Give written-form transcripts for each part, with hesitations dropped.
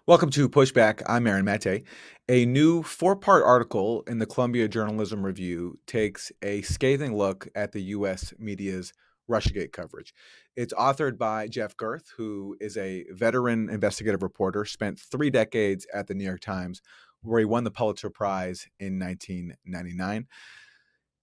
Welcome to Pushback. I'm Aaron Maté. A new four-part article in the Columbia Journalism Review takes a scathing look at the U.S. media's Russiagate coverage. It's authored by Jeff Gerth, who is a veteran investigative reporter, spent 3 decades at the New York Times, where he won the Pulitzer Prize in 1999.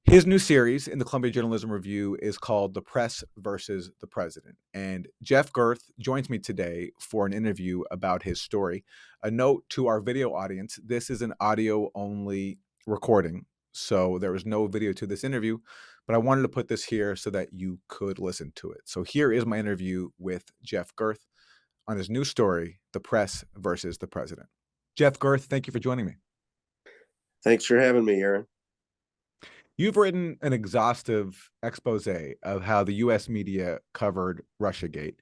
His new series in the Columbia Journalism Review is called The Press versus the President. And Jeff Gerth joins me today for an interview about his story. A note to our video audience, this is an audio only recording, so there is no video to this interview, but I wanted to put this here so that you could listen to it. So here is my interview with Jeff Gerth on his new story, The Press versus the President. Jeff Gerth, thank you for joining me. Thanks for having me, Aaron. You've written an exhaustive expose of how the U.S. media covered Russiagate,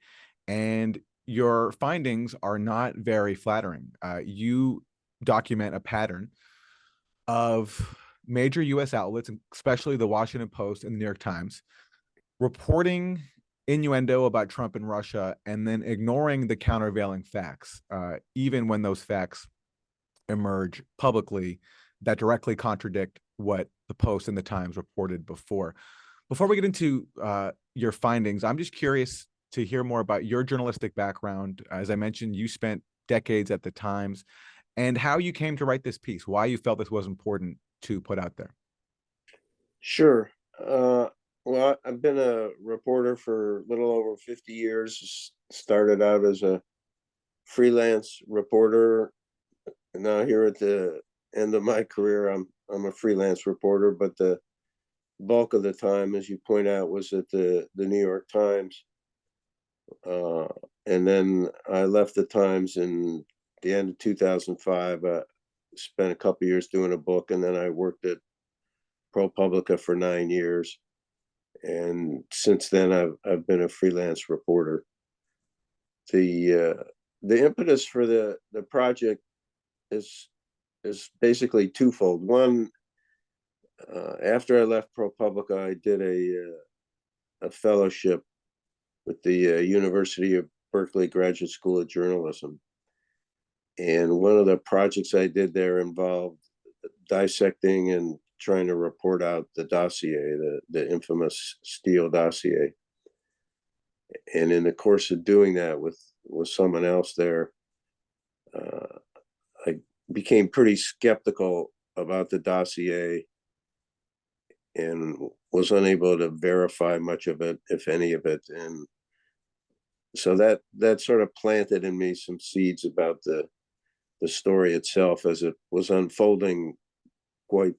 and your findings are not very flattering. You document a pattern of major U.S. outlets, especially the Washington Post and the New York Times, reporting innuendo about Trump and Russia and then ignoring the countervailing facts, even when those facts emerge publicly that directly contradict what the Post and the Times reported before. Before we get into your findings, I'm just curious to hear more about your journalistic background. As I mentioned, you spent decades at the Times, and how you came to write this piece, why you felt this was important to put out there. Sure. Well, I've been a reporter for a little over 50 years. Started out as a freelance reporter. And now here at the end of my career, I'm a freelance reporter, but the bulk of the time, as you point out, was at the New York Times. And then I left the Times in the end of 2005. Spent a couple years doing a book, and then I worked at ProPublica for 9 years, and since then I've been a freelance reporter. The impetus for the project is basically twofold. One, after I left ProPublica, I did a fellowship with the University of Berkeley Graduate School of Journalism, and one of the projects I did there involved dissecting and trying to report out the dossier, the infamous Steele dossier. And in the course of doing that with someone else there, I became pretty skeptical about the dossier and was unable to verify much of it, if any of it. And so that sort of planted in me some seeds about the story itself as it was unfolding quite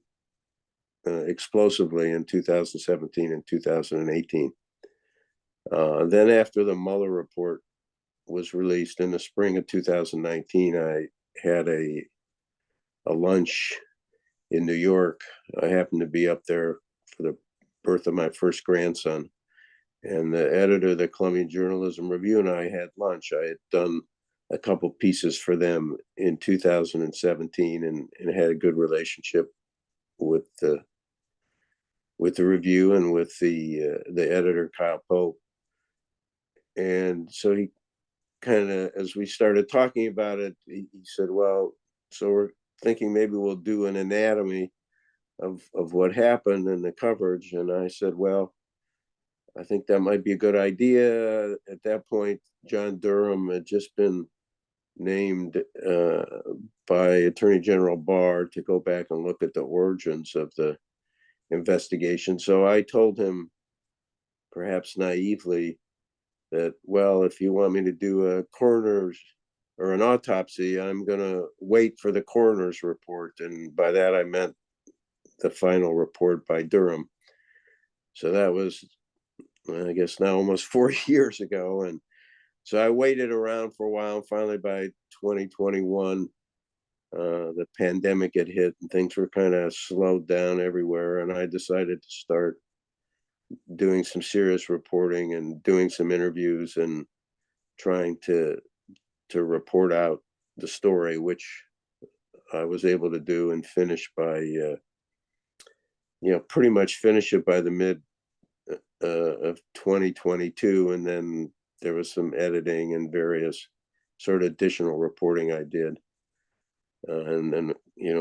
explosively in 2017 and 2018. Then after the Mueller report was released in the spring of 2019, I had a lunch in New York. I happened to be up there for the birth of my first grandson. And the editor of the Columbia Journalism Review and I had lunch. I had done a couple pieces for them in 2017 and had a good relationship with the review and with the editor, Kyle Pope. And so he kind of, as we started talking about it, he said, well, so we're thinking maybe we'll do an anatomy of what happened in the coverage. And I said, well, I think that might be a good idea. At that point, John Durham had just been named by Attorney General Barr to go back and look at the origins of the investigation. So I told him, perhaps naively, that, well, if you want me to do a coroner's or an autopsy, I'm going to wait for the coroner's report. And by that, I meant the final report by Durham. So that was, I guess, now almost 4 years ago. And so I waited around for a while. And finally, by 2021, the pandemic had hit and things were kind of slowed down everywhere. And I decided to start doing some serious reporting and doing some interviews and trying to report out the story, which I was able to do and finish by, pretty much finish it by the mid of 2022. And then there was some editing and various sort of additional reporting I did. And then,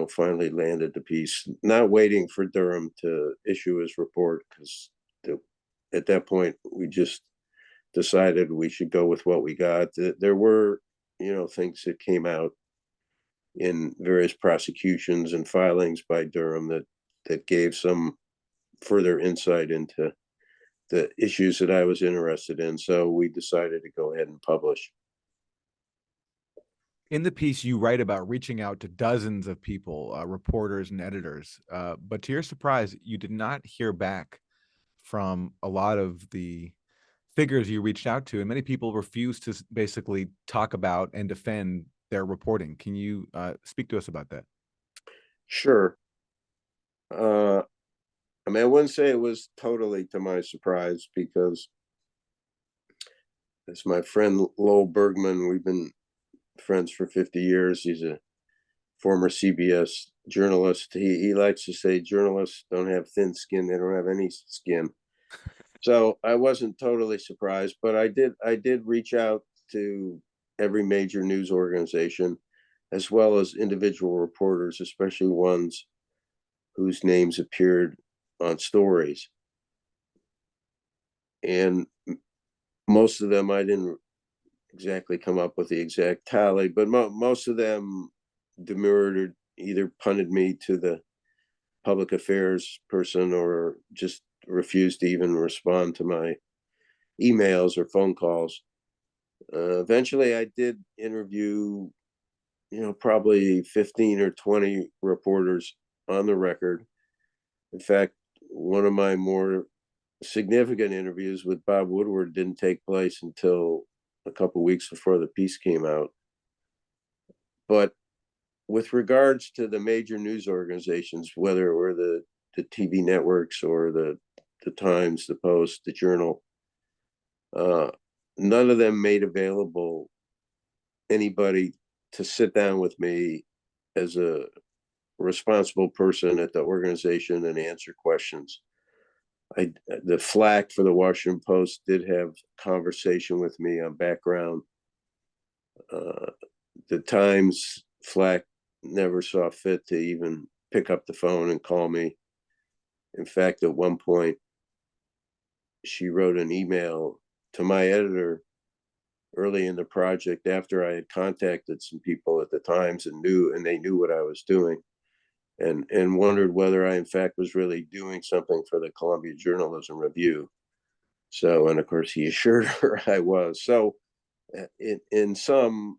finally landed the piece, not waiting for Durham to issue his report, because at that point we just decided we should go with what we got. There were, things that came out in various prosecutions and filings by Durham that gave some further insight into the issues that I was interested in. So we decided to go ahead and publish. In the piece, you write about reaching out to dozens of people, reporters and editors, but to your surprise, you did not hear back from a lot of the figures you reached out to, and many people refused to basically talk about and defend their reporting. Can you speak to us about that? Sure. I wouldn't say it was totally to my surprise, because it's my friend Lowell Bergman. We've been friends for 50 years. He's a former CBS journalist. He likes to say journalists don't have thin skin; they don't have any skin. So I wasn't totally surprised, but I did reach out to every major news organization, as well as individual reporters, especially ones whose names appeared on stories. And most of them, I didn't exactly come up with the exact tally, but most of them demurred or either punted me to the public affairs person, or just refused to even respond to my emails or phone calls. Eventually, I did interview, probably 15 or 20 reporters on the record. In fact, one of my more significant interviews with Bob Woodward didn't take place until a couple of weeks before the piece came out. But with regards to the major news organizations, whether it were the TV networks or the Times, the Post, the Journal, none of them made available anybody to sit down with me as a responsible person at the organization and answer questions. The Flack for the Washington Post did have conversation with me on background. The Times Flack never saw fit to even pick up the phone and call me. In fact, at one point, she wrote an email to my editor early in the project, after I had contacted some people at the Times and they knew what I was doing, and wondered whether I in fact was really doing something for the Columbia Journalism Review. So, and of course he assured her I was. So in sum,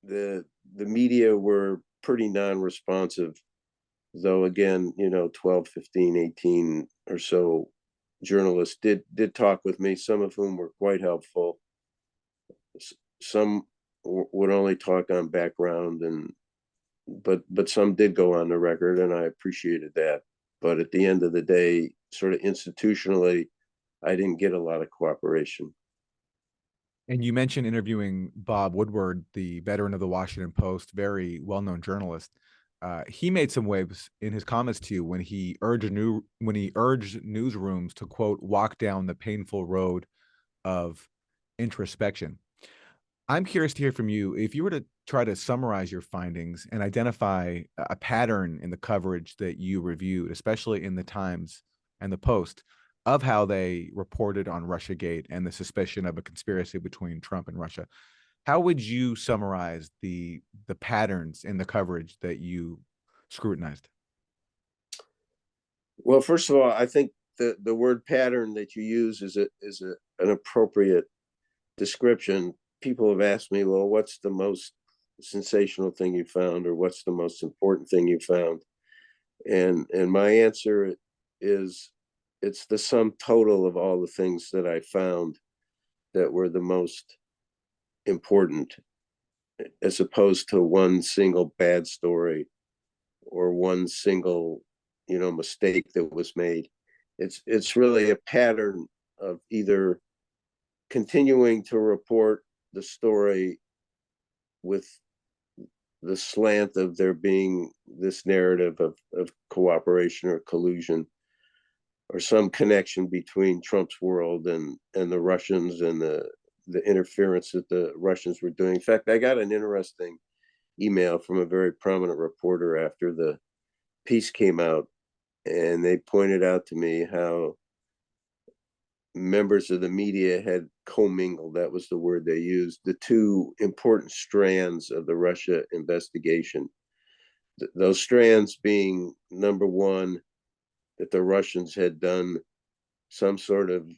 the media were pretty non-responsive, though again, 12, 15, 18 or so journalists did talk with me, some of whom were quite helpful. Some would only talk on background, but some did go on the record, and I appreciated that. But at the end of the day, sort of institutionally, I didn't get a lot of cooperation. And you mentioned interviewing Bob Woodward, the veteran of the Washington Post, very well-known journalist. He made some waves in his comments to you when he urged newsrooms to, quote, walk down the painful road of introspection. I'm curious to hear from you. If you were to try to summarize your findings and identify a pattern in the coverage that you reviewed, especially in the Times and the Post, of how they reported on Russiagate and the suspicion of a conspiracy between Trump and Russia, how would you summarize the patterns in the coverage that you scrutinized? Well, first of all, I think the word pattern that you use is an appropriate description. People have asked me, well, what's the most sensational thing you found, or what's the most important thing you found? And my answer is, it's the sum total of all the things that I found that were the most important, as opposed to one single bad story or one single, mistake that was made. It's really a pattern of either continuing to report the story with the slant of there being this narrative of cooperation or collusion, or some connection between Trump's world and the Russians and the the interference that the Russians were doing. In fact, I got an interesting email from a very prominent reporter after the piece came out, and they pointed out to me how members of the media had commingled, that was the word they used, the two important strands of the Russia investigation. Those strands being, number one, that the Russians had done some sort of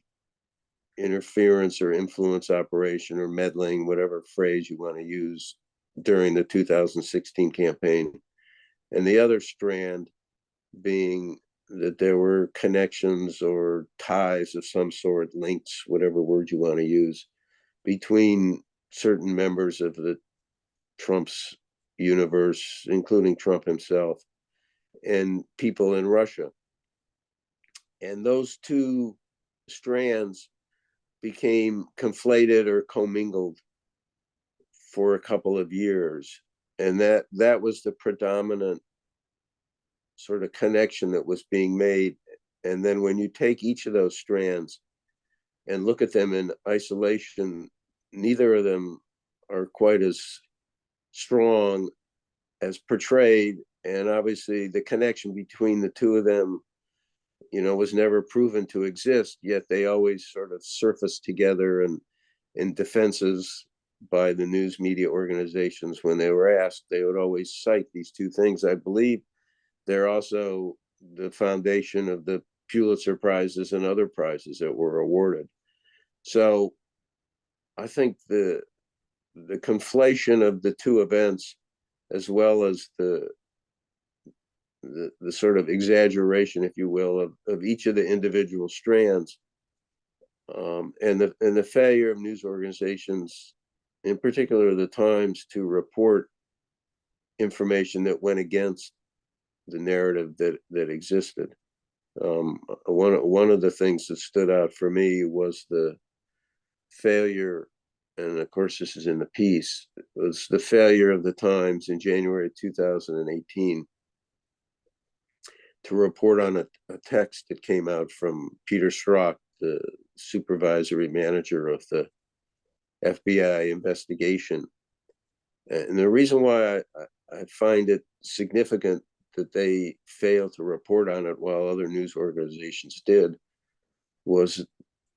interference or influence operation or meddling, whatever phrase you want to use, during the 2016 campaign. And the other strand being that there were connections or ties of some sort, links, whatever word you want to use, between certain members of the Trump's universe, including Trump himself, and people in Russia. And those two strands became conflated or commingled for a couple of years. And that was the predominant sort of connection that was being made. And then when you take each of those strands and look at them in isolation, neither of them are quite as strong as portrayed. And obviously the connection between the two of them, was never proven to exist, yet they always sort of surfaced together and in defenses by the news media organizations. When they were asked, they would always cite these two things. I believe they're also the foundation of the Pulitzer Prizes and other prizes that were awarded. So I think the conflation of the two events, as well as the sort of exaggeration, if you will, of each of the individual strands, and the failure of news organizations, in particular the Times, to report information that went against the narrative that existed. One of the things that stood out for me was the failure, and of course this is in the piece, was the failure of the Times in January 2018 to report on a text that came out from Peter Strzok, the supervisory manager of the FBI investigation. And the reason why I find it significant that they failed to report on it while other news organizations did was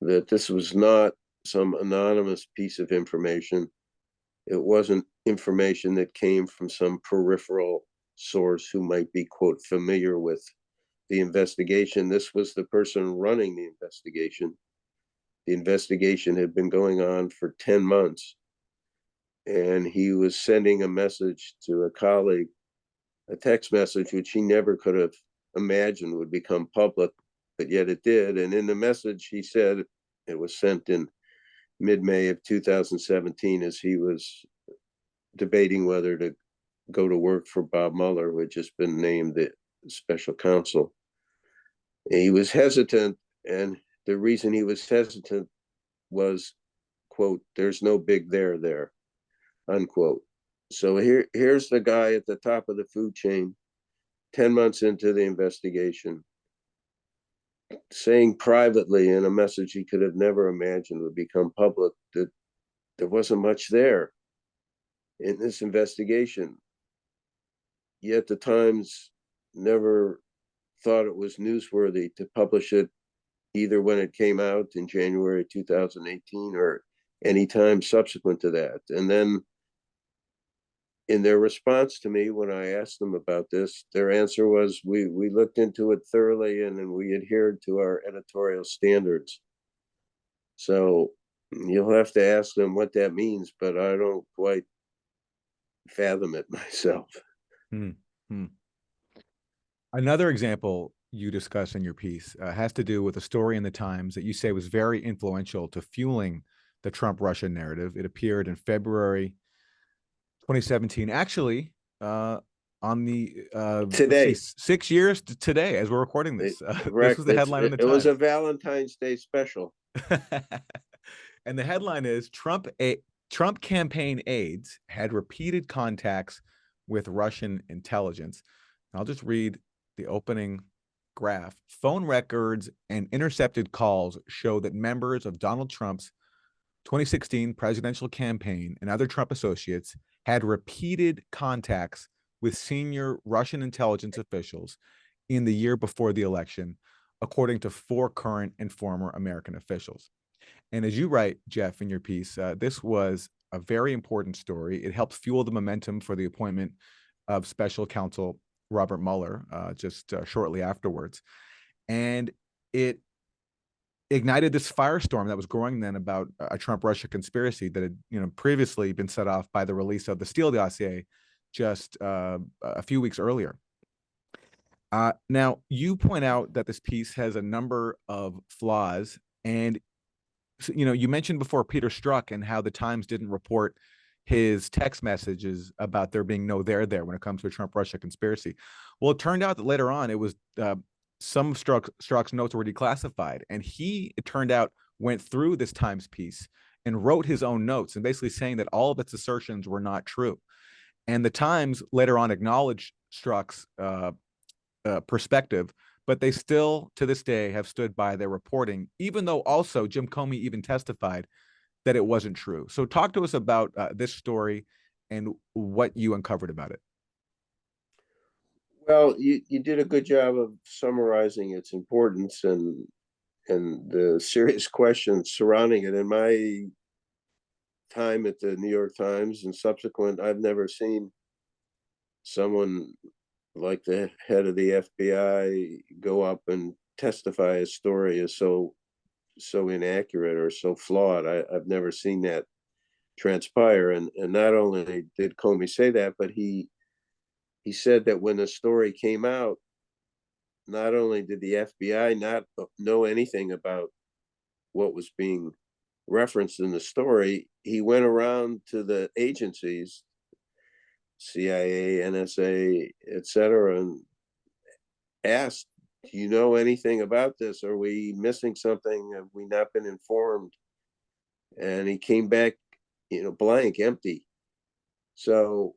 that this was not some anonymous piece of information. It wasn't information that came from some peripheral source who might be, quote, familiar with the investigation. This was the person running the investigation. The investigation had been going on for 10 months, and he was sending a message to a colleague, a text message which he never could have imagined would become public, but yet it did. And in the message, he said, it was sent in mid-May of 2017, as he was debating whether to go to work for Bob Mueller, who had just been named the special counsel. And he was hesitant, and the reason he was hesitant was, quote, "There's no big there," unquote. So here's the guy at the top of the food chain, 10 months into the investigation, saying privately in a message he could have never imagined would become public that there wasn't much there in this investigation. Yet the Times never thought it was newsworthy to publish it, either when it came out in January 2018 or any time subsequent to that. And then in their response to me, when I asked them about this, their answer was, we looked into it thoroughly and we adhered to our editorial standards. So you'll have to ask them what that means, but I don't quite fathom it myself. Hmm. Another example you discuss in your piece has to do with a story in the Times that you say was very influential to fueling the Trump-Russia narrative. It appeared in February 2017, actually, on the Today, 6 years to today, as we're recording this. This correct. was the headline in the It was Times. a Valentine's Day special. And the headline is Trump campaign aides had repeated contacts with Russian intelligence. I'll just read the opening graph. Phone records and intercepted calls show that members of Donald Trump's 2016 presidential campaign and other Trump associates had repeated contacts with senior Russian intelligence officials in the year before the election, according to 4 current and former American officials. And as you write, Jeff, in your piece, this was a very important story. It helped fuel the momentum for the appointment of special counsel Robert Mueller just shortly afterwards. And it ignited this firestorm that was growing then about a Trump-Russia conspiracy that had, previously been set off by the release of the Steele dossier just a few weeks earlier. Now, you point out that this piece has a number of flaws, and you mentioned before Peter Strzok and how the Times didn't report his text messages about there being no there when it comes to a Trump-Russia conspiracy. Well, it turned out that later on it was some of Strzok's notes were declassified, and he, it turned out, went through this Times piece and wrote his own notes and basically saying that all of its assertions were not true. And the Times later on acknowledged Strzok's perspective, but they still, to this day, have stood by their reporting, even though also Jim Comey even testified that it wasn't true. So talk to us about this story and what you uncovered about it. Well, you did a good job of summarizing its importance and the serious questions surrounding it. In my time at the New York Times and subsequent, I've never seen someone like the head of the FBI go up and testify a story is so inaccurate or so flawed. I've never seen that transpire. And not only did Comey say that, but he said that when the story came out, not only did the FBI not know anything about what was being referenced in the story, he went around to the agencies, CIA, NSA, etc., and asked, do you know anything about this? Are we missing something? Have we not been informed? And he came back, blank, empty. So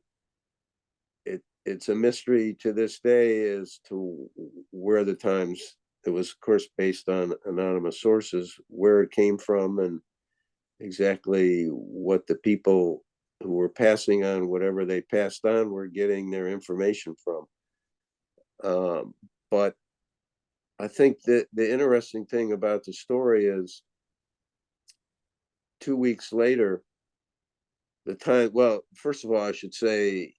it's a mystery to this day as to where the Times, it was of course based on anonymous sources, where it came from and exactly what the people who were passing on whatever they passed on were getting their information from. But I think that the interesting thing about the story is 2 weeks later, the Time, well, first of all, I should say,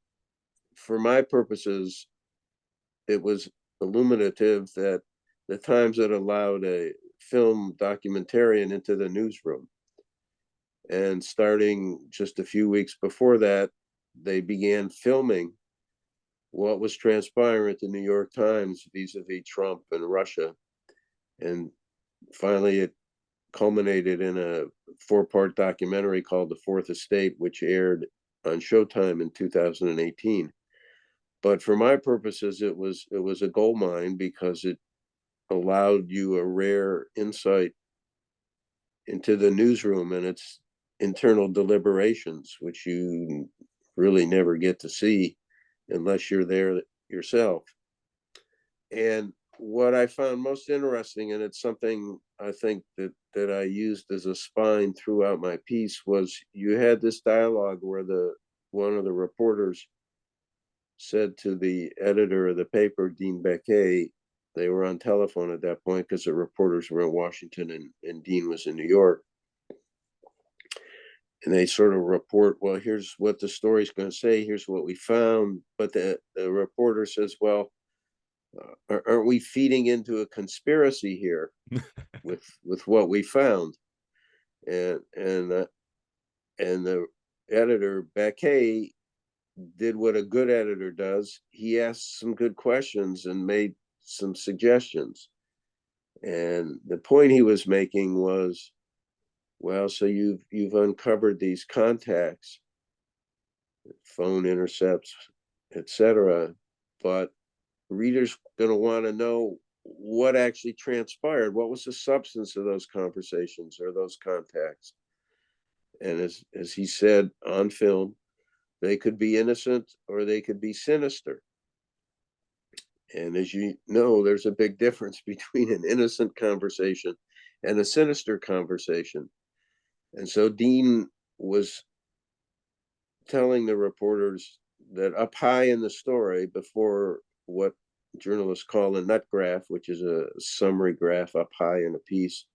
for my purposes, it was illuminative that the Times had allowed a film documentarian into the newsroom. And starting just a few weeks before that, they began filming what was transpiring at the New York Times vis-a-vis Trump and Russia. And finally, it culminated in a 4-part documentary called The Fourth Estate, which aired on Showtime in 2018. But for my purposes, it was a gold mine because it allowed you a rare insight into the newsroom and its internal deliberations, which you really never get to see unless you're there yourself. And what I found most interesting, and it's something I think that I used as a spine throughout my piece, was you had this dialogue where one of the reporters said to the editor of the paper, Dean Baquet, they were on telephone at that point because the reporters were in Washington and Dean was in New York. And they sort of report, well, here's what the story's going to say, here's what we found. But the reporter says, well, aren't we feeding into a conspiracy here with what we found? And the editor, Baquet, did what a good editor does. He asked some good questions and made some suggestions. And the point he was making was, well, so you've uncovered these contacts, phone intercepts, etc., but readers going to want to know what actually transpired. What was the substance of those conversations or those contacts? And as he said on film, they could be innocent or they could be sinister. And as you know, there's a big difference between an innocent conversation and a sinister conversation. And so Dean was telling the reporters that up high in the story, before what journalists call a nut graph, which is a summary graph up high in a piece,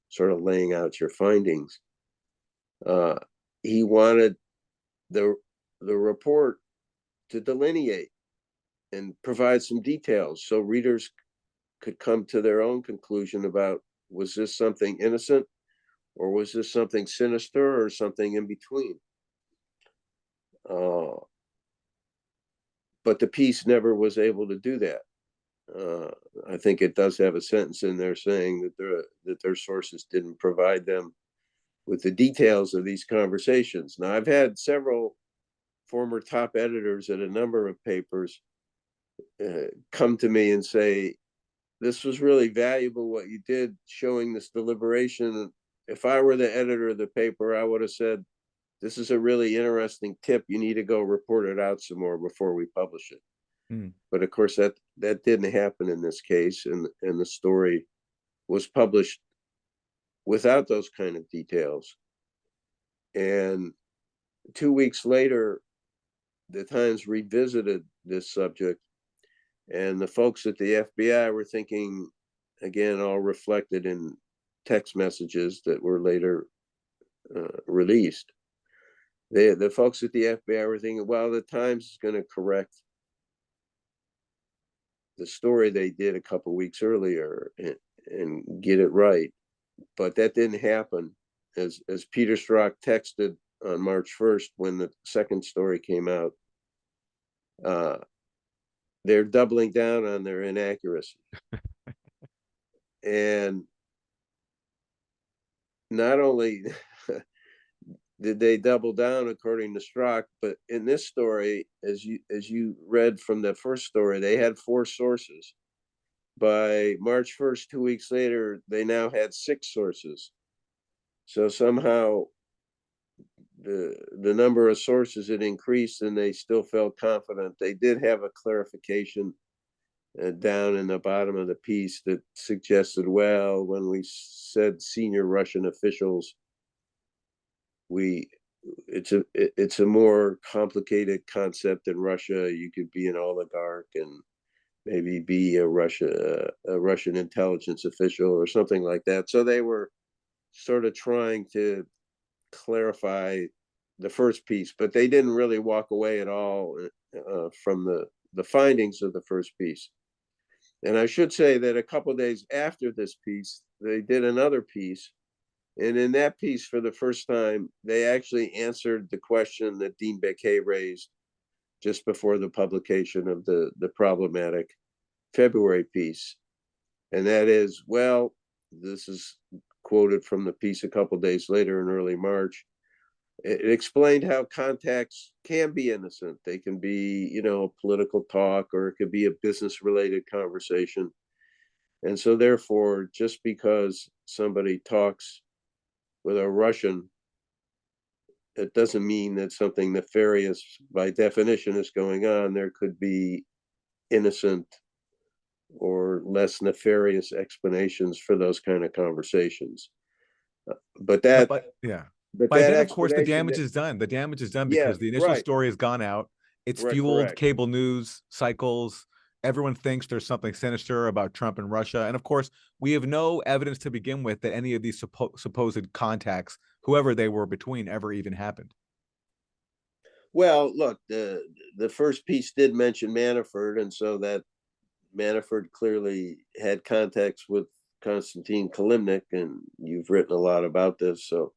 sort of laying out your findings, he wanted the report to delineate and provide some details so readers could come to their own conclusion about, was this something innocent, or was this something sinister, or something in between? But the piece never was able to do that. I think it does have a sentence in there saying that their sources didn't provide them with the details of these conversations. Now, I've had several former top editors at a number of papers come to me and say, this was really valuable what you did, showing this deliberation. If I were the editor of the paper, I would have said, this is a really interesting tip. You need to go report it out some more before we publish it. But of course, that didn't happen in this case, and the story was published without those kind of details. And 2 weeks later, the Times revisited this subject, and the folks at the FBI were thinking, again, all reflected in text messages that were later released. The folks at the FBI were thinking, well, the Times is going to correct the story they did a couple of weeks earlier and get it right. But that didn't happen. As Peter Strzok texted on March 1st, when the second story came out, they're doubling down on their inaccuracy. And not only did they double down according to Strzok, but in this story, as you read from the first story, they had 4 sources. By March 1st, 2 weeks later, they now had 6 sources. So somehow the number of sources had increased, and they still felt confident. They did have a clarification down in the bottom of the piece that suggested, well, when we said senior Russian officials, it's a more complicated concept in Russia. You could be an oligarch and maybe be a Russian intelligence official or something like that. So they were sort of trying to clarify the first piece, but they didn't really walk away at all from the findings of the first piece. And I should say that a couple of days after this piece, they did another piece. And in that piece, for the first time, they actually answered the question that Dean Baquet raised just before the publication of the problematic February piece. And that is, well, this is quoted from the piece a couple of days later in early March. It explained how contacts can be innocent. They can be, political talk, or it could be a business-related conversation. And so therefore, just because somebody talks with a Russian, it doesn't mean that something nefarious by definition is going on. There could be innocent or less nefarious explanations for those kind of conversations. But that, yeah. but By that then, of course, the explanation, damage is done. The damage is done yeah, because the initial right, story has gone out. It's right, fueled correct. cable news cycles. Everyone thinks there's something sinister about Trump and Russia. And of course, we have no evidence to begin with that any of these supposed contacts, whoever they were between, ever even happened. Well, look, the first piece did mention Manafort, and so that Manafort clearly had contacts with Konstantin Kilimnik, and you've written a lot about this, so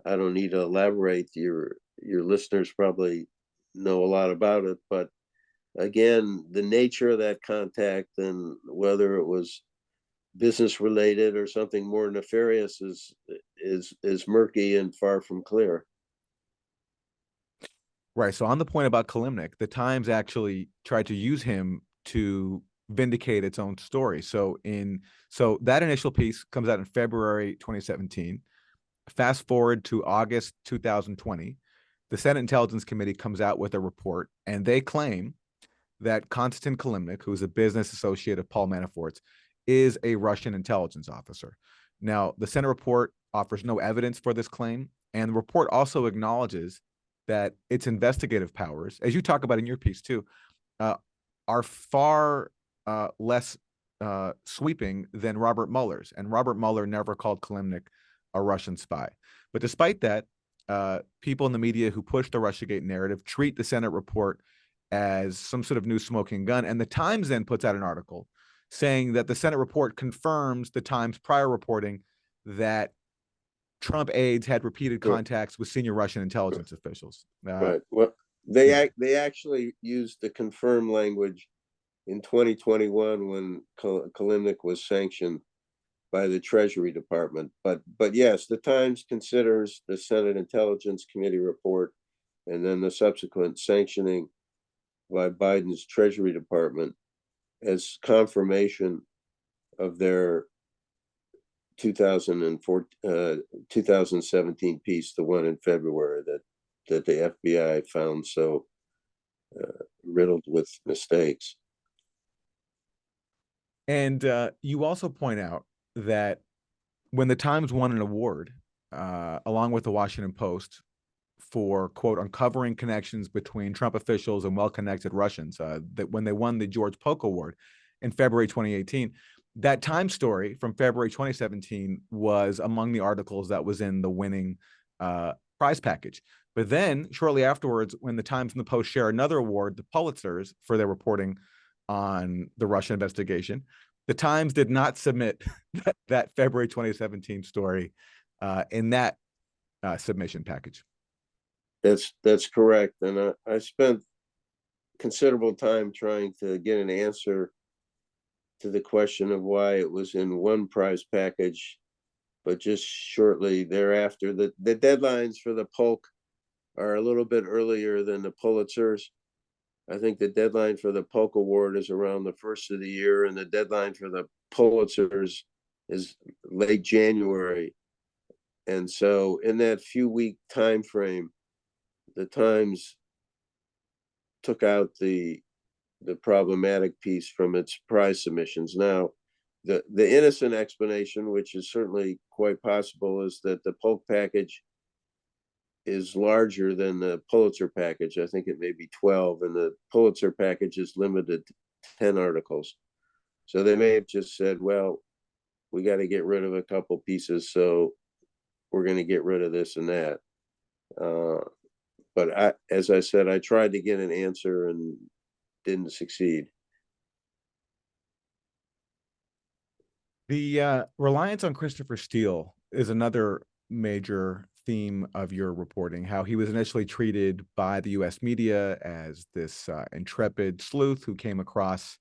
I don't need to elaborate. Your listeners probably know a lot about it, but again, the nature of that contact and whether it was business related or something more nefarious is murky and far from clear. Right. So on the point about Kilimnik, the Times actually tried to use him to vindicate its own story. So that initial piece comes out in February 2017. Fast forward to August 2020, the Senate Intelligence Committee comes out with a report, and they claim that Konstantin Kilimnik, who is a business associate of Paul Manafort's, is a Russian intelligence officer. Now, the Senate report offers no evidence for this claim. And the report also acknowledges that its investigative powers, as you talk about in your piece too, uh, are far less sweeping than Robert Mueller's. And Robert Mueller never called Kilimnik a Russian spy. But despite that, people in the media who push the Russiagate narrative treat the Senate report as some sort of new smoking gun. And the Times then puts out an article saying that the Senate report confirms the Times' prior reporting that Trump aides had repeated Right. contacts with senior Russian intelligence officials. Right. Well, they actually used the confirmed language in 2021 when Kilimnik was sanctioned by the Treasury Department. But yes, the Times considers the Senate Intelligence Committee report and then the subsequent sanctioning by Biden's Treasury Department as confirmation of their 2017 piece, the one in February that the FBI found so riddled with mistakes. And you also point out that when the Times won an award, along with the Washington Post, for, quote, uncovering connections between Trump officials and well-connected Russians, that when they won the George Polk Award in February 2018, that Time story from February 2017 was among the articles that was in the winning prize package. But then shortly afterwards, when the Times and the Post share another award, the Pulitzers, for their reporting on the Russia investigation, the Times did not submit that February 2017 story in that submission package. That's correct. And I spent considerable time trying to get an answer to the question of why it was in one prize package, but just shortly thereafter. The deadlines for the Polk are a little bit earlier than the Pulitzers. I think the deadline for the Polk Award is around the first of the year, and the deadline for the Pulitzers is late January. And so in that few week time frame, the Times took out the problematic piece from its prize submissions. Now, the innocent explanation, which is certainly quite possible, is that the Polk package is larger than the Pulitzer package. I think it may be 12, and the Pulitzer package is limited to 10 articles. So they may have just said, well, we got to get rid of a couple pieces, so we're going to get rid of this and that. But as I said, I tried to get an answer and didn't succeed. The reliance on Christopher Steele is another major theme of your reporting, how he was initially treated by the U.S. media as this intrepid sleuth who came across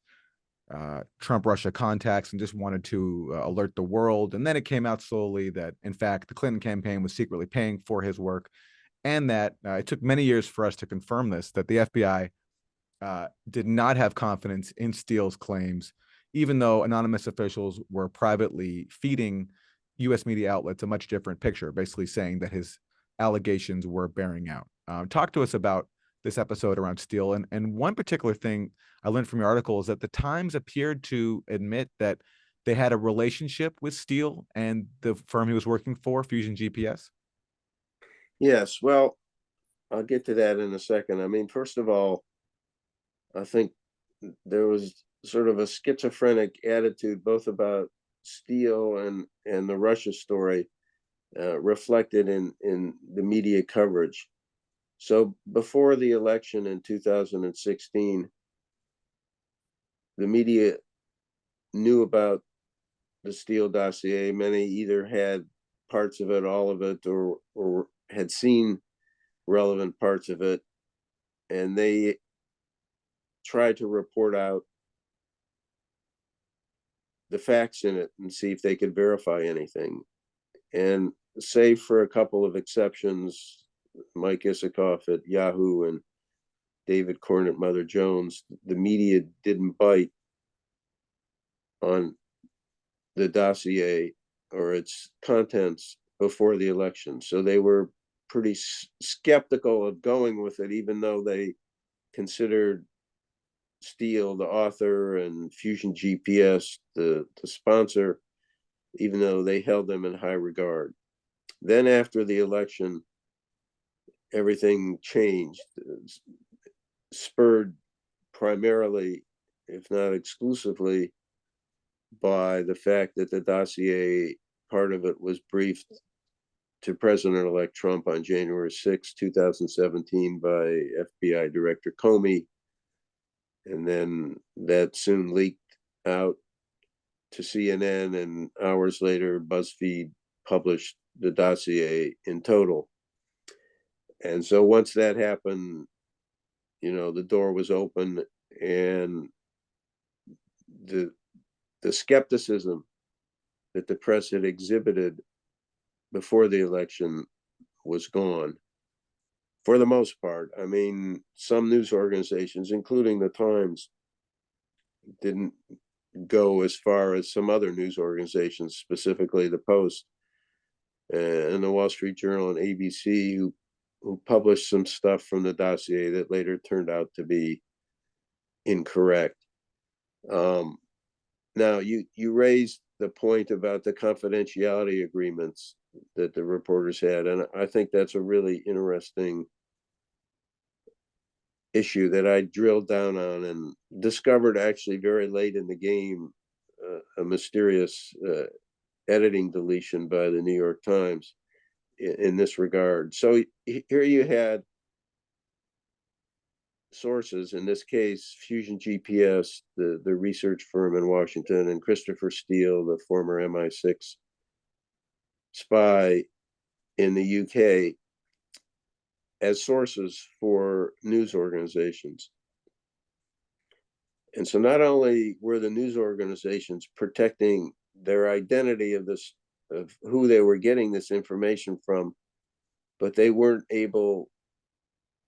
Trump-Russia contacts and just wanted to alert the world. And then it came out slowly that, in fact, the Clinton campaign was secretly paying for his work, and that it took many years for us to confirm this, that the FBI did not have confidence in Steele's claims, even though anonymous officials were privately feeding U.S. media outlets a much different picture, basically saying that his allegations were bearing out. Talk to us about this episode around Steele. And one particular thing I learned from your article is that the Times appeared to admit that they had a relationship with Steele and the firm he was working for, Fusion GPS. Yes, well, I'll get to that in a second. I mean, first of all, I think there was sort of a schizophrenic attitude both about Steele and the Russia story reflected in the media coverage. So before the election in 2016, the media knew about the Steele dossier. Many either had parts of it, all of it, or had seen relevant parts of it, and they tried to report out the facts in it and see if they could verify anything. And save for a couple of exceptions, Mike Isikoff at Yahoo and David Corn at Mother Jones, the media didn't bite on the dossier or its contents before the election. So they were pretty skeptical of going with it, even though they considered Steele, the author, and Fusion GPS, the sponsor, even though they held them in high regard. Then after the election, everything changed, spurred primarily, if not exclusively, by the fact that the dossier, part of it was briefed to President-elect Trump on January 6, 2017 by FBI Director Comey. And then that soon leaked out to CNN, and hours later, BuzzFeed published the dossier in total. And so once that happened, the door was open, and the skepticism that the press had exhibited before the election was gone for the most part. I mean, some news organizations, including the Times, didn't go as far as some other news organizations, specifically the Post and the Wall Street Journal and ABC, who published some stuff from the dossier that later turned out to be incorrect. Now, you raised the point about the confidentiality agreements that the reporters had, and I think that's a really interesting issue that I drilled down on and discovered actually very late in the game, a mysterious editing deletion by the New York Times in this regard. So here you had sources, in this case, Fusion GPS, the research firm in Washington, and Christopher Steele, the former MI6 spy in the UK, as sources for news organizations. And so not only were the news organizations protecting their identity of who they were getting this information from, but they weren't able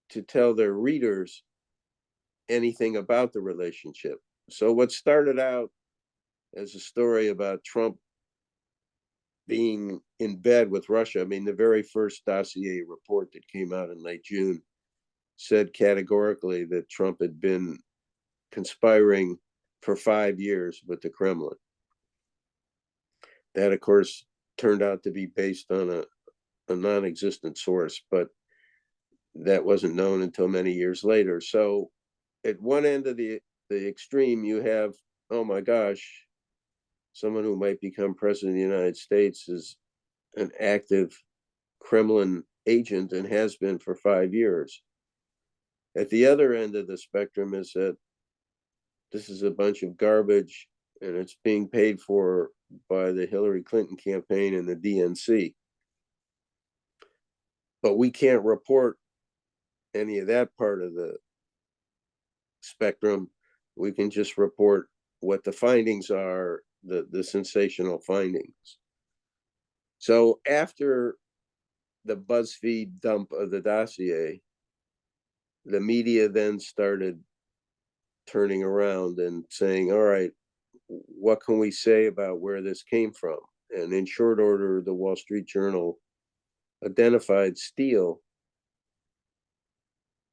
to tell their readers anything about the relationship. So what started out as a story about Trump being in bed with Russia, I mean, the very first dossier report that came out in late June said categorically that Trump had been conspiring for 5 years with the Kremlin. That, of course, turned out to be based on a non-existent source, but that wasn't known until many years later. So at one end of the extreme, you have, oh my gosh, someone who might become president of the United States is an active Kremlin agent and has been for 5 years. At the other end of the spectrum is that this is a bunch of garbage and it's being paid for by the Hillary Clinton campaign and the DNC. But we can't report any of that part of the spectrum. We can just report what the findings are, the sensational findings. So after the BuzzFeed dump of the dossier, the media then started turning around and saying, all right, what can we say about where this came from? And in short order, the Wall Street Journal identified Steele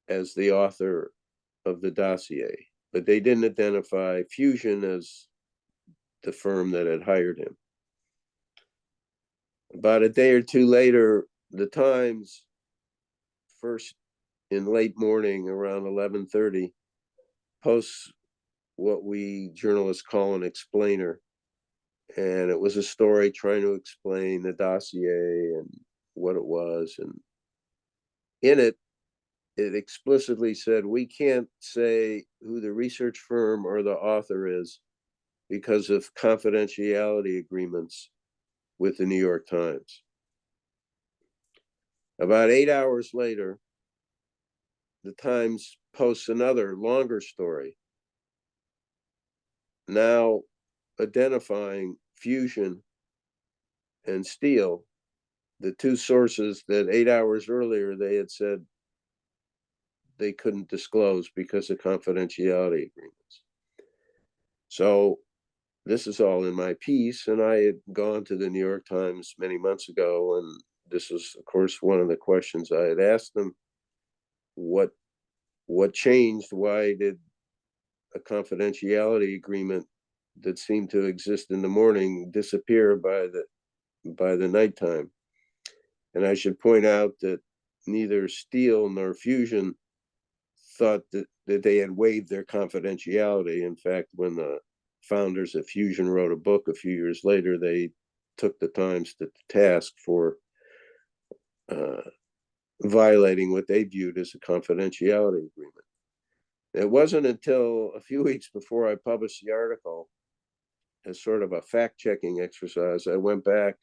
as the author of the dossier, but they didn't identify Fusion as the firm that had hired him. About a day or two later, the Times, first in late morning around 11:30, posts what we journalists call an explainer. And it was a story trying to explain the dossier and what it was. And in it, it explicitly said, we can't say who the research firm or the author is because of confidentiality agreements with the New York Times. About 8 hours later, the Times posts another longer story, now identifying Fusion and Steele, the two sources that 8 hours earlier they had said they couldn't disclose because of confidentiality agreements. So this is all in my piece, and I had gone to the New York Times many months ago, and this was, of course, one of the questions I had asked them. What changed? Why did a confidentiality agreement that seemed to exist in the morning disappear by the nighttime? And I should point out that neither Steele nor Fusion thought that they had waived their confidentiality. In fact, when the founders of Fusion wrote a book a few years later, they took the Times to task for violating what they viewed as a confidentiality agreement. It wasn't until a few weeks before I published the article, as sort of a fact-checking exercise, I went back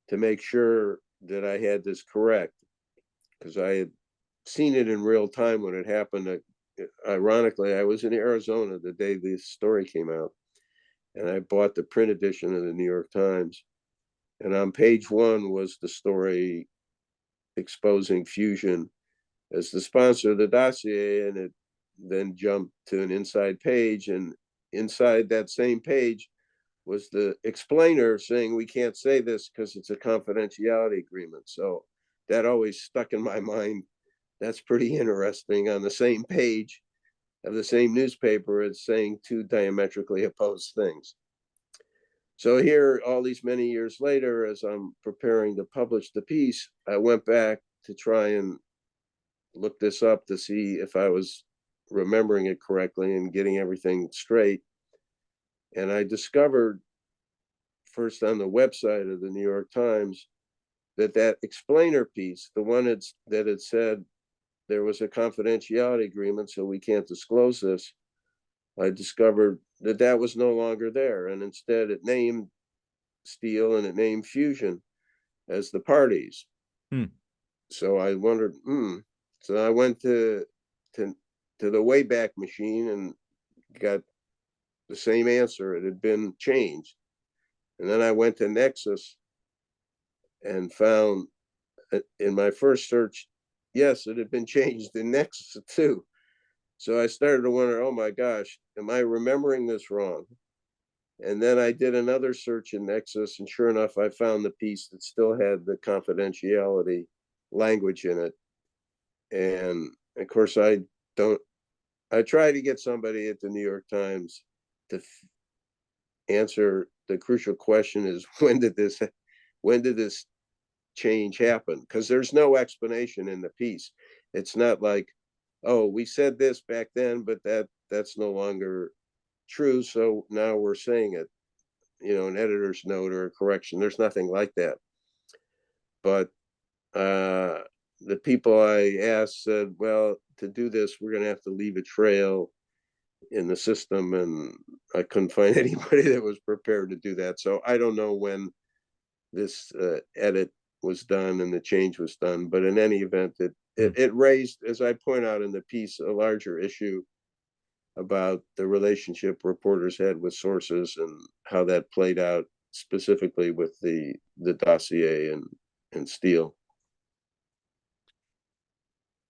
to make sure that I had this correct, because I had seen it in real time when it happened. Ironically, I was in Arizona the day this story came out, and I bought the print edition of the New York Times. And on page 1 was the story exposing Fusion as the sponsor of the dossier, and it then jumped to an inside page, and inside that same page was the explainer saying we can't say this because it's a confidentiality agreement. So that always stuck in my mind. That's pretty interesting. On the same page of the same newspaper, it's saying two diametrically opposed things. So here, all these many years later, as I'm preparing to publish the piece, I went back to try and look this up to see if I was remembering it correctly and getting everything straight. And I discovered first on the website of the New York Times that explainer piece, the one that had said there was a confidentiality agreement, so we can't disclose this, I discovered that was no longer there. And instead it named Steele and it named Fusion as the parties. So I wondered, So I went to the Wayback Machine and got the same answer. It had been changed. And then I went to Nexus and found in my first search, yes, it had been changed in Nexus too. So I started to wonder, oh my gosh, am I remembering this wrong? And then I did another search in Nexus, and sure enough, I found the piece that still had the confidentiality language in it. And of course, I try to get somebody at the New York Times to answer the crucial question is, when did this change happen? Because there's no explanation in the piece. It's not like, oh, we said this back then, but that's no longer true, so now we're saying it, an editor's note or a correction. There's nothing like that. But the people I asked said, well, to do this, we're going to have to leave a trail in the system, and I couldn't find anybody that was prepared to do that. So I don't know when this edit was done and the change was done, but in any event, it raised, as I point out in the piece, a larger issue about the relationship reporters had with sources and how that played out specifically with the dossier and Steele.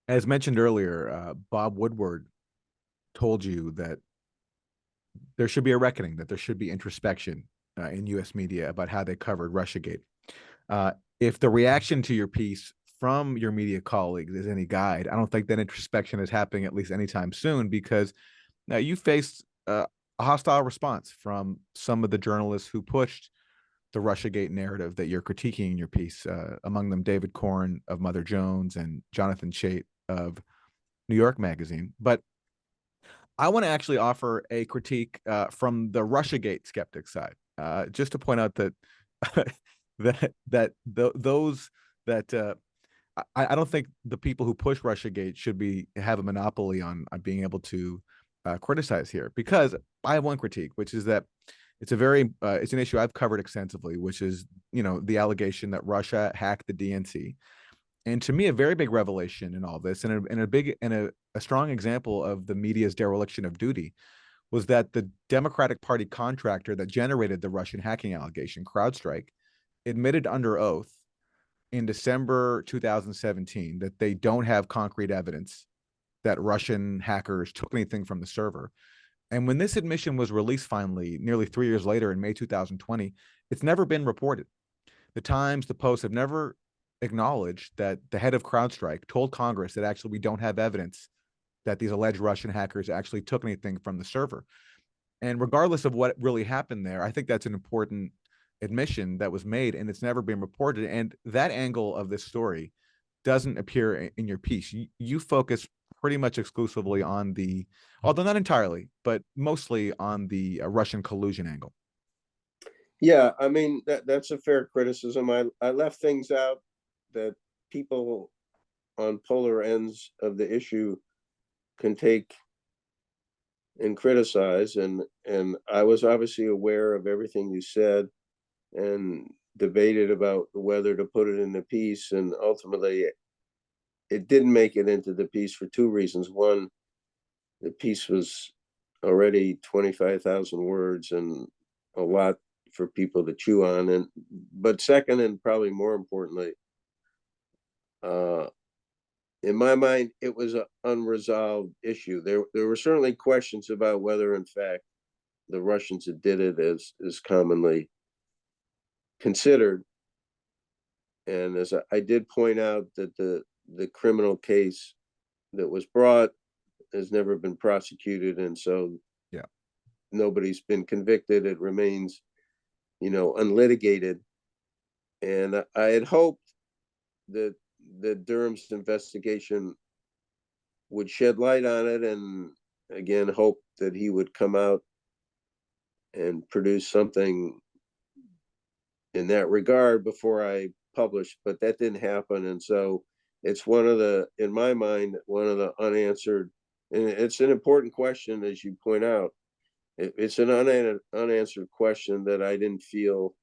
As mentioned earlier, Bob Woodward told you that there should be a reckoning, that there should be introspection in U.S. media about how they covered Russiagate. If the reaction to your piece from your media colleagues is any guide, I don't think that introspection is happening at least anytime soon, because now you faced a hostile response from some of the journalists who pushed the Russiagate narrative that you're critiquing in your piece, among them David Corn of Mother Jones and Jonathan Chait of New York Magazine. But I want to actually offer a critique from the Russiagate skeptic side, just to point out that those that I don't think the people who push Russiagate should have a monopoly on being able to criticize here, because I have one critique, which is that it's an issue I've covered extensively, which is the allegation that Russia hacked the DNC. And to me, a very big revelation in all this, and a strong example of the media's dereliction of duty, was that the Democratic Party contractor that generated the Russian hacking allegation, CrowdStrike, admitted under oath in December 2017 that they don't have concrete evidence that Russian hackers took anything from the server. And when this admission was released finally, nearly 3 years later in May 2020, it's never been reported. The Times, the Post have never acknowledged that the head of CrowdStrike told Congress that actually we don't have evidence that these alleged Russian hackers actually took anything from the server. And regardless of what really happened there, I think that's an important admission that was made, and it's never been reported. And that angle of this story doesn't appear in your piece. You focus pretty much exclusively on the, although not entirely, but mostly on the Russian collusion angle. Yeah, I mean, that's a fair criticism. I left things out that people on polar ends of the issue can take and criticize, and I was obviously aware of everything you said and debated about whether to put it in the piece, and ultimately it didn't make it into the piece for two reasons. One, the piece was already 25,000 words and a lot for people to chew on, and but second, and probably more importantly, uh in my mind, it was an unresolved issue. There were certainly questions about whether in fact the Russians did it as is commonly considered. And as I did point out that the criminal case that was brought has never been prosecuted, and so Yeah. nobody's been convicted. It remains, unlitigated. And I had hoped that Durham's investigation would shed light on it, and again hope that he would come out and produce something in that regard before I published, but that didn't happen. And so it's one of the, in my mind, one of the unanswered, and it's an important question, as you point out. It's an unanswered question that I didn't feel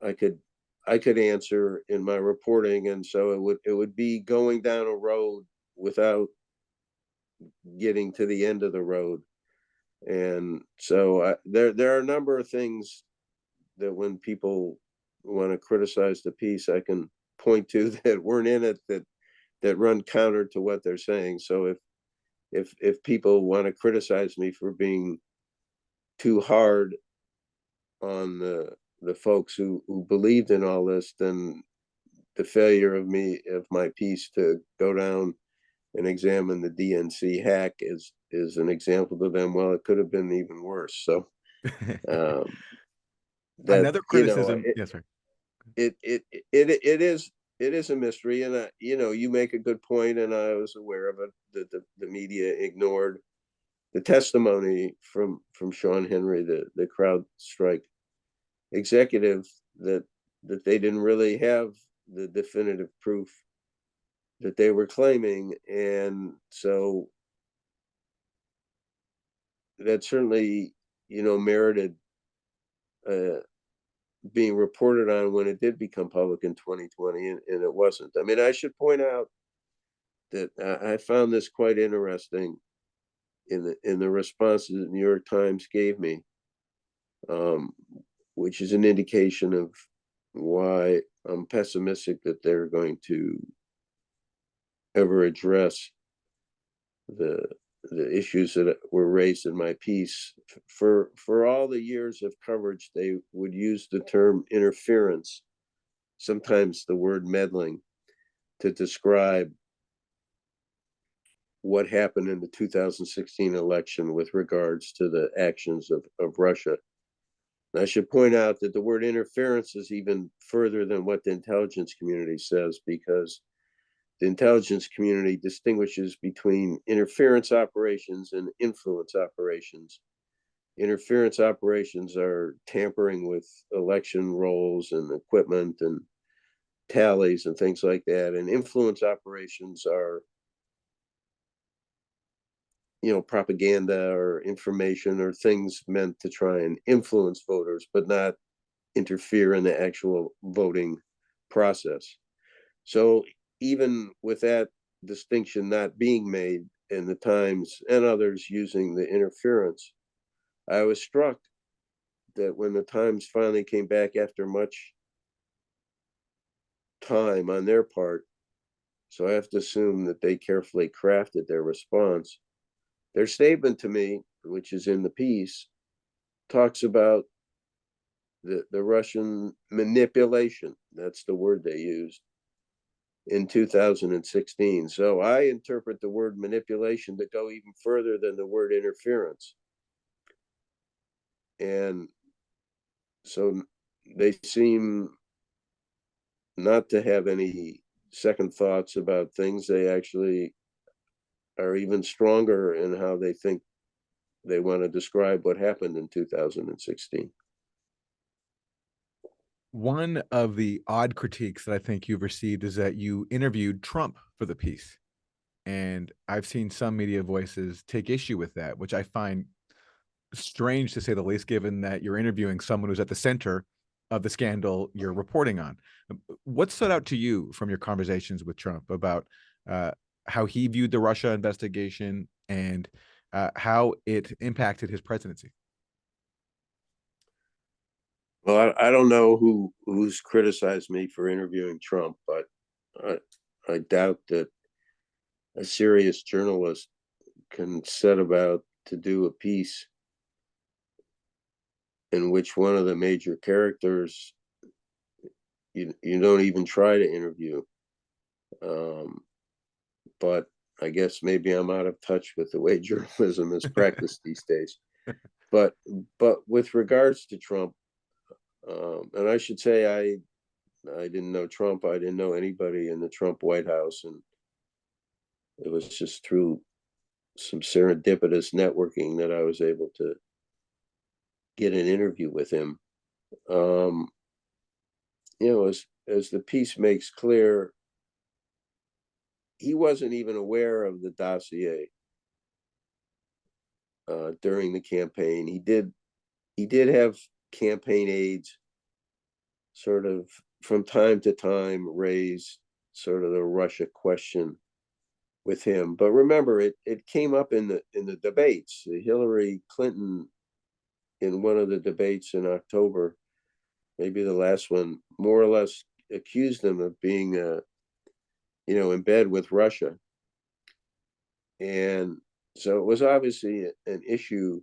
I could answer in my reporting, and so it would be going down a road without getting to the end of the road. And so there are a number of things that when people want to criticize the piece, I can point to that weren't in it, that run counter to what they're saying. So if people want to criticize me for being too hard on the folks who believed in all this, then the failure of my piece to go down and examine the DNC hack is an example to them. Well, it could have been even worse. So um, that Another criticism. Yes, sir. it is a mystery, and you make a good point, and I was aware of it, that the media ignored the testimony from Sean Henry, the CrowdStrike executive, that they didn't really have the definitive proof that they were claiming. And so that certainly merited uh, being reported on when it did become public in 2020, and it wasn't. I mean, I should point out that I found this quite interesting in the response that the New York Times gave me, um, which is an indication of why I'm pessimistic that they're going to ever address the issues that were raised in my piece. For all the years of coverage, they would use the term interference, sometimes the word meddling, to describe what happened in the 2016 election with regards to the actions of Russia. And I should point out that the word interference is even further than what the intelligence community says, because the intelligence community distinguishes between interference operations and influence operations. Interference operations are tampering with election rolls and equipment and tallies and things like that. And influence operations are, propaganda or information or things meant to try and influence voters, but not interfere in the actual voting process. So even with that distinction not being made in the Times and others using the interference, I was struck that when the Times finally came back after much time on their part, so I have to assume that they carefully crafted their response. Their statement to me, which is in the piece, talks about the Russian manipulation. That's the word they used in 2016. So I interpret the word manipulation to go even further than the word interference. And so they seem not to have any second thoughts about things. They actually are even stronger in how they think they want to describe what happened in 2016. One of the odd critiques that I think you've received is that you interviewed Trump for the piece. And I've seen some media voices take issue with that, which I find strange to say the least, given that you're interviewing someone who's at the center of the scandal you're reporting on. What stood out to you from your conversations with Trump about uh, how he viewed the Russia investigation and how it impacted his presidency? Well, I don't know who's criticized me for interviewing Trump, but I, I doubt that a serious journalist can set about to do a piece in which one of the major characters you don't even try to interview. Um, but I guess maybe I'm out of touch with the way journalism is practiced these days. But with regards to Trump, and I should say I didn't know Trump. I didn't know anybody in the Trump White House, and it was just through some serendipitous networking that I was able to get an interview with him. Um, as the piece makes clear, he wasn't even aware of the dossier during the campaign. He did have campaign aides sort of from time to time raise sort of the Russia question with him. But remember, it came up in the debates. Hillary Clinton, in one of the debates in October, maybe the last one, more or less accused him of being in bed with Russia. And so it was obviously an issue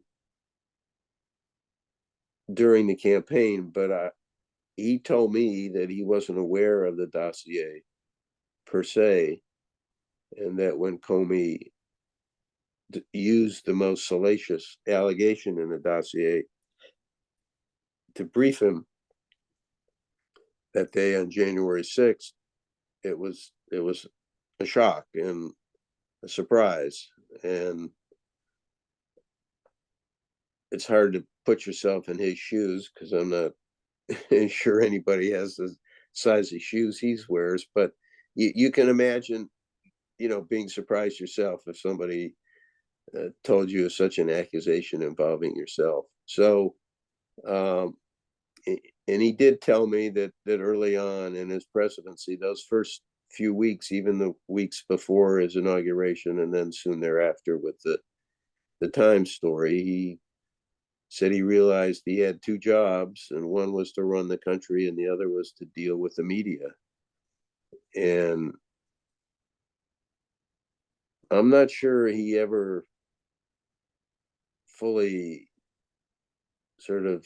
during the campaign, but he told me that he wasn't aware of the dossier per se, and that when Comey used the most salacious allegation in the dossier to brief him that day on January 6th, it was a shock and a surprise. And it's hard to put yourself in his shoes because I'm not sure anybody has the size of shoes he wears, but you can imagine, being surprised yourself if somebody told you of such an accusation involving yourself. So, and he did tell me that early on in his presidency, those first few weeks, even the weeks before his inauguration, and then soon thereafter with the Times story, he said he realized he had two jobs, and one was to run the country and the other was to deal with the media. And I'm not sure he ever fully sort of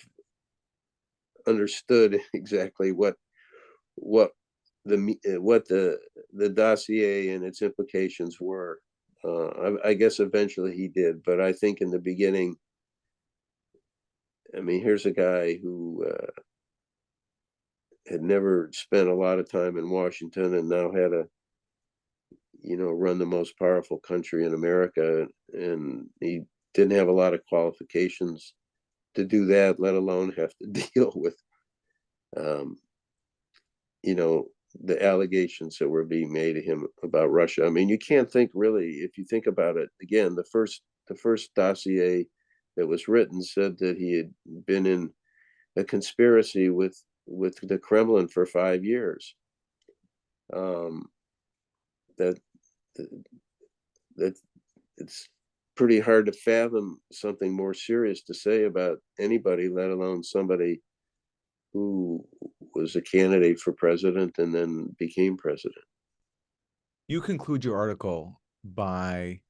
understood exactly what the dossier and its implications were. I guess eventually he did, but I think in the beginning, I mean, here's a guy who had never spent a lot of time in Washington and now had to, run the most powerful country in America, and he didn't have a lot of qualifications to do that, let alone have to deal with, um, the allegations that were being made to him about Russia. I mean, you can't think really, if you think about it, again, the first dossier that was written said that he had been in a conspiracy with the Kremlin for 5 years. That that it's pretty hard to fathom something more serious to say about anybody, let alone somebody who was a candidate for president and then became president. You conclude your article by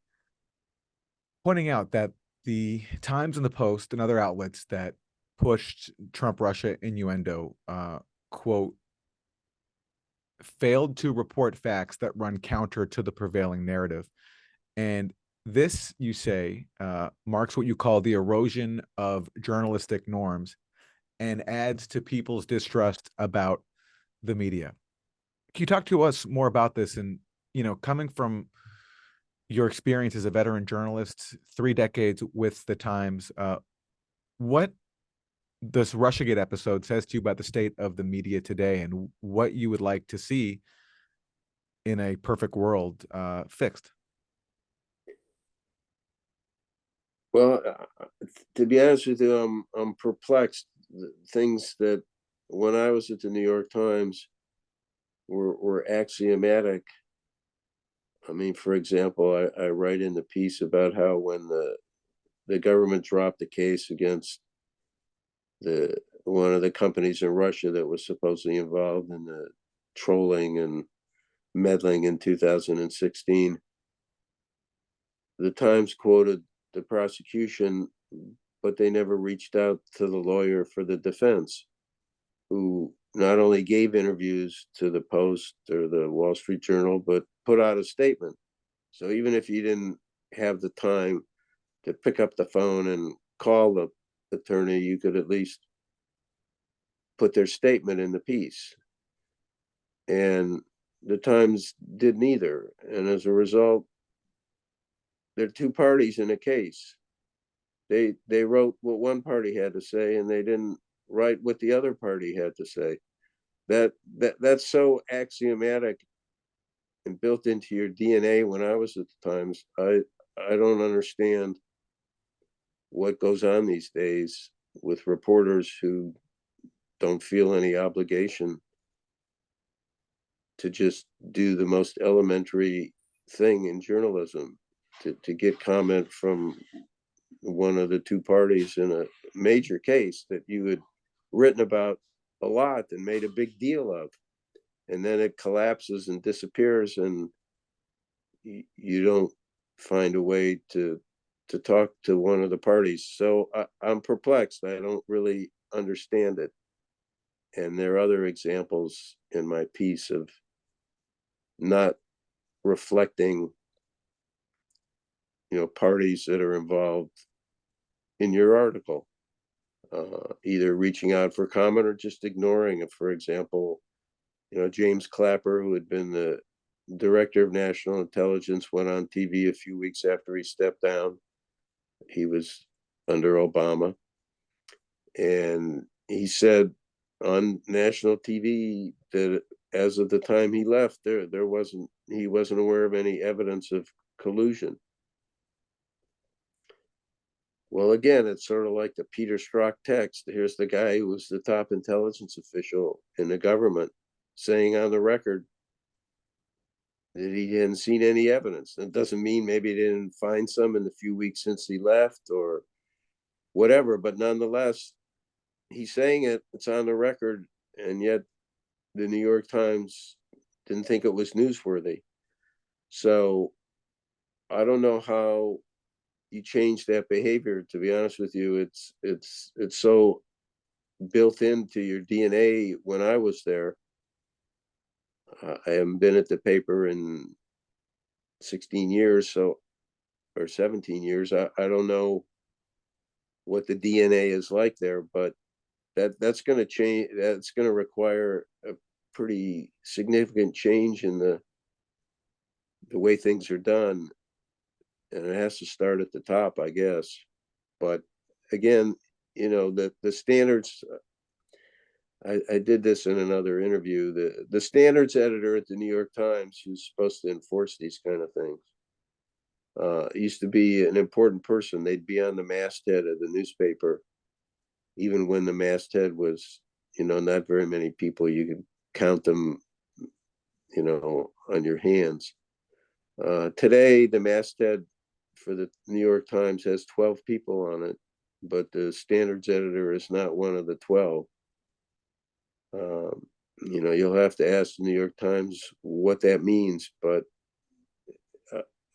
pointing out that the Times and the Post and other outlets that pushed Trump Russia innuendo, quote, failed to report facts that run counter to the prevailing narrative. And this, you say, marks what you call the erosion of journalistic norms. and adds to people's distrust about the media. Can you talk to us more about this? And, coming from your experience as a veteran journalist, 3 decades with the Times, what this Russiagate episode says to you about the state of the media today, and what you would like to see in a perfect world fixed? Well, to be honest with you, I'm perplexed. The things that when I was at the New York Times were axiomatic. I mean, for example, I write in the piece about how when the government dropped the case against the one of the companies in Russia that was supposedly involved in the trolling and meddling in 2016, the Times quoted the prosecution, but they never reached out to the lawyer for the defense, who not only gave interviews to the Post or the Wall Street Journal, but put out a statement. So even if you didn't have the time to pick up the phone and call the attorney, you could at least put their statement in the piece. And the Times did neither. And as a result, there are two parties in a case. They wrote what one party had to say, and they didn't write what the other party had to say. That's so axiomatic and built into your DNA. When I was at the Times, I don't understand what goes on these days with reporters who don't feel any obligation to just do the most elementary thing in journalism, to get comment from one of the two parties in a major case that you had written about a lot and made a big deal of, and then it collapses and disappears, and you don't find a way to talk to one of the parties. So I'm perplexed. I don't really understand it. And there are other examples in my piece of not reflecting, parties that are involved in your article, either reaching out for comment or just ignoring it. For example, James Clapper, who had been the director of national intelligence, went on TV a few weeks after he stepped down. He was under Obama, and he said on national TV that as of the time he left, he wasn't aware of any evidence of collusion. Well, again, it's sort of like the Peter Strzok text. Here's the guy who was the top intelligence official in the government saying on the record that he hadn't seen any evidence. That doesn't mean maybe he didn't find some in the few weeks since he left or whatever, but nonetheless, he's saying it, it's on the record, and yet the New York Times didn't think it was newsworthy. So I don't know how you change that behavior. To be honest with you, it's so built into your DNA. When I was there, I haven't been at the paper in 16 years, or 17 years. I don't know what the DNA is like there, but that's going to change. That's going to require a pretty significant change in the way things are done, and it has to start at the top, I guess. But again, the standards. I did this in another interview. The standards editor at the New York Times, who's supposed to enforce these kind of things, used to be an important person. They'd be on the masthead of the newspaper, even when the masthead was, not very many people. You could count them, on your hands. Today, the masthead for the New York Times has 12 people on it, but the standards editor is not one of the 12. You'll have to ask the New York Times what that means, but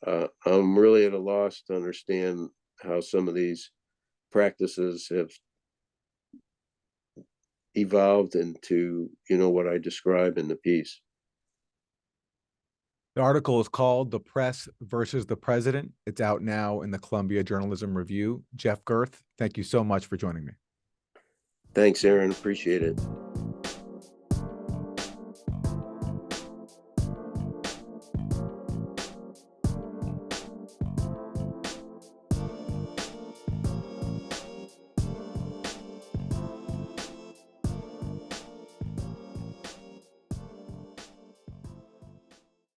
I'm really at a loss to understand how some of these practices have evolved into, what I describe in the piece. The article is called "The Press versus the President." It's out now in the Columbia Journalism Review. Jeff Gerth, thank you so much for joining me. Thanks, Aaron. Appreciate it.